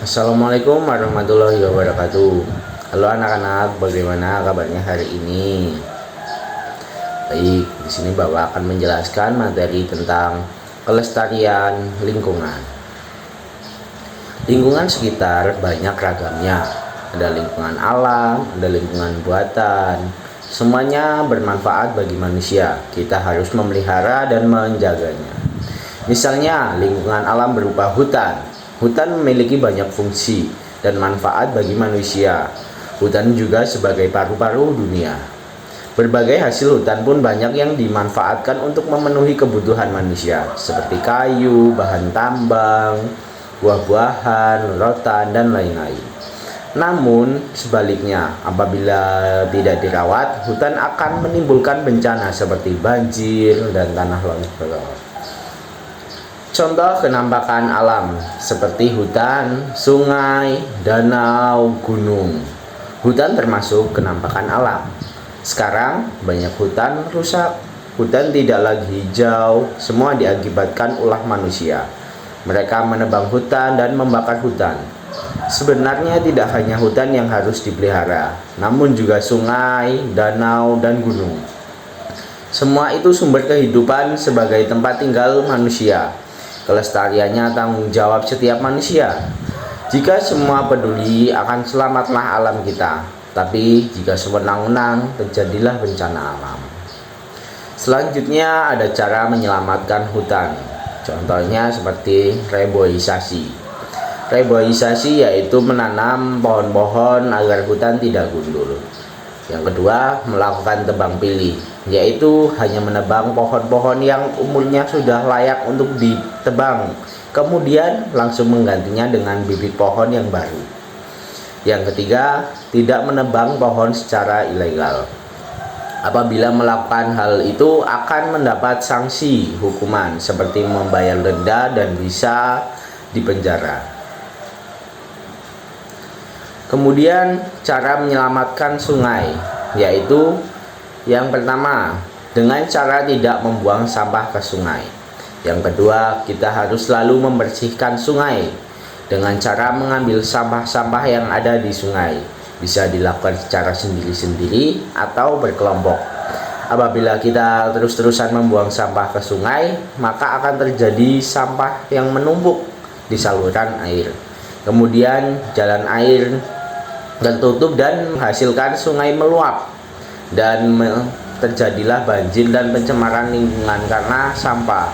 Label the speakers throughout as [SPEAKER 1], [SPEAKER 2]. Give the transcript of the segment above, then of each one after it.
[SPEAKER 1] Assalamualaikum warahmatullahi wabarakatuh. Halo anak-anak, bagaimana kabarnya hari ini? Baik, di sini Bapak akan menjelaskan materi tentang kelestarian lingkungan. Lingkungan sekitar banyak ragamnya. Ada lingkungan alam, ada lingkungan buatan. Semuanya bermanfaat bagi manusia. Kita harus memelihara dan menjaganya. Misalnya, lingkungan alam berupa hutan. Hutan memiliki banyak fungsi dan manfaat bagi manusia. Hutan juga sebagai paru-paru dunia. Berbagai hasil hutan pun banyak yang dimanfaatkan untuk memenuhi kebutuhan manusia, seperti kayu, bahan tambang, buah-buahan, rotan, dan lain-lain. Namun, sebaliknya, apabila tidak dirawat, hutan akan menimbulkan bencana seperti banjir dan tanah longsor. Contoh kenampakan alam seperti hutan, sungai, danau, gunung. Hutan termasuk kenampakan alam. Sekarang banyak hutan rusak, hutan tidak lagi hijau, semua diakibatkan ulah manusia. Mereka menebang hutan dan membakar hutan. Sebenarnya tidak hanya hutan yang harus dipelihara, namun juga sungai, danau, dan gunung. Semua itu sumber kehidupan sebagai tempat tinggal manusia. Kelestariannya tanggung jawab setiap manusia. Jika semua peduli, akan selamatlah alam kita. Tapi jika sewenang-wenang, terjadilah bencana alam. Selanjutnya ada cara menyelamatkan hutan. Contohnya seperti reboisasi. Reboisasi yaitu menanam pohon-pohon agar hutan tidak gundul. Yang kedua, melakukan tebang pilih, yaitu hanya menebang pohon-pohon yang umurnya sudah layak untuk ditebang, kemudian langsung menggantinya dengan bibit pohon yang baru. Yang ketiga, tidak menebang pohon secara ilegal. Apabila melakukan hal itu akan mendapat sanksi hukuman seperti membayar denda dan bisa dipenjara. Kemudian cara menyelamatkan sungai, yaitu yang pertama dengan cara tidak membuang sampah ke sungai. Yang kedua, kita harus selalu membersihkan sungai dengan cara mengambil sampah-sampah yang ada di sungai. Bisa dilakukan secara sendiri-sendiri atau berkelompok. Apabila kita terus-terusan membuang sampah ke sungai, maka akan terjadi sampah yang menumpuk di saluran air. Kemudian jalan air tertutup dan menghasilkan sungai meluap, dan terjadilah banjir dan pencemaran lingkungan karena sampah.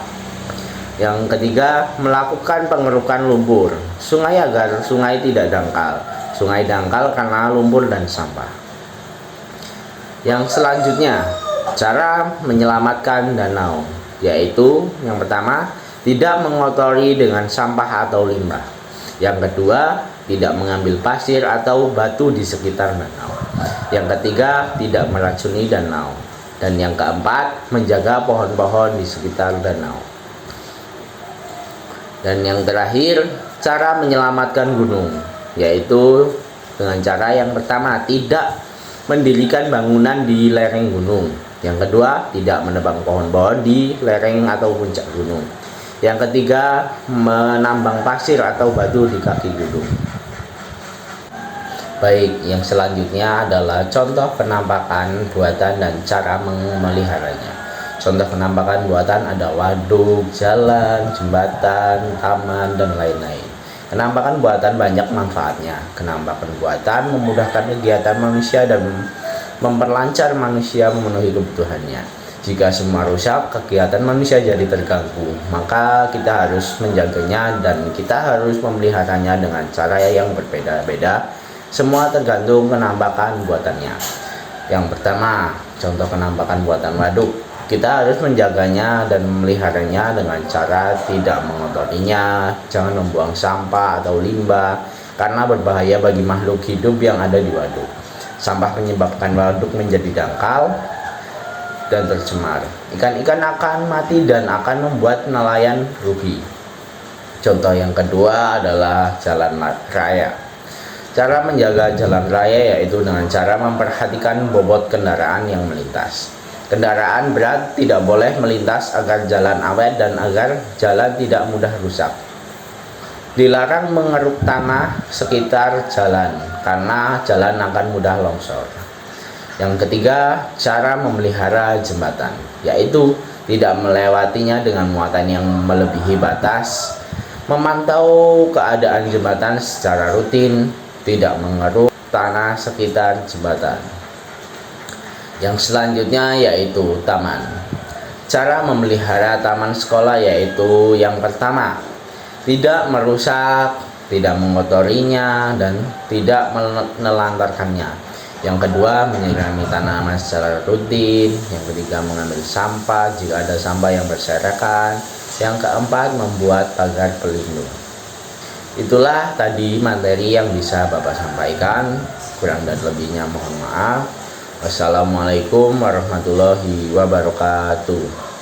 [SPEAKER 1] Yang ketiga, melakukan pengerukan lumpur sungai agar sungai tidak dangkal. Sungai dangkal karena lumpur dan sampah. Yang selanjutnya, cara menyelamatkan danau, yaitu yang pertama, tidak mengotori dengan sampah atau limbah. Yang kedua, tidak mengambil pasir atau batu di sekitar danau. Yang ketiga, tidak meracuni danau. Dan yang keempat, menjaga pohon-pohon di sekitar danau. Dan yang terakhir, cara menyelamatkan gunung, yaitu dengan cara yang pertama, tidak mendirikan bangunan di lereng gunung. Yang kedua, tidak menebang pohon-pohon di lereng atau puncak gunung. Yang ketiga, menambang pasir atau batu di kaki gunung. Baik, yang selanjutnya adalah contoh penampakan buatan dan cara memeliharanya. Contoh penampakan buatan ada waduk, jalan, jembatan, taman, dan lain-lain. Penampakan buatan banyak manfaatnya. Penampakan buatan memudahkan kegiatan manusia dan memperlancar manusia memenuhi kebutuhannya. Jika semua rusak, kegiatan manusia jadi terganggu. Maka kita harus menjaganya dan kita harus memeliharanya dengan cara yang berbeda-beda. Semua tergantung penampakan buatannya. Yang pertama, contoh penampakan buatan waduk. Kita harus menjaganya dan memeliharanya dengan cara tidak mengotorinya, jangan membuang sampah atau limbah karena berbahaya bagi makhluk hidup yang ada di waduk. Sampah menyebabkan waduk menjadi dangkal dan tercemar. Ikan-ikan akan mati dan akan membuat nelayan rugi. Contoh yang kedua adalah jalan raya. Cara menjaga jalan raya yaitu dengan cara memperhatikan bobot kendaraan yang melintas. Kendaraan berat tidak boleh melintas agar jalan awet dan agar jalan tidak mudah rusak. Dilarang mengeruk tanah sekitar jalan karena jalan akan mudah longsor. Yang ketiga, cara memelihara jembatan, yaitu tidak melewatinya dengan muatan yang melebihi batas, memantau keadaan jembatan secara rutin, tidak mengeruk tanah sekitar jembatan. Yang selanjutnya yaitu taman. Cara memelihara taman sekolah yaitu yang pertama, tidak merusak, tidak mengotorinya, dan tidak menelantarkannya. Yang kedua, menyirami tanaman secara rutin. Yang ketiga, mengambil sampah jika ada sampah yang berserakan. Yang keempat, membuat pagar pelindung. Itulah tadi materi yang bisa Bapak sampaikan. Kurang dan lebihnya mohon maaf. Wassalamualaikum warahmatullahi wabarakatuh.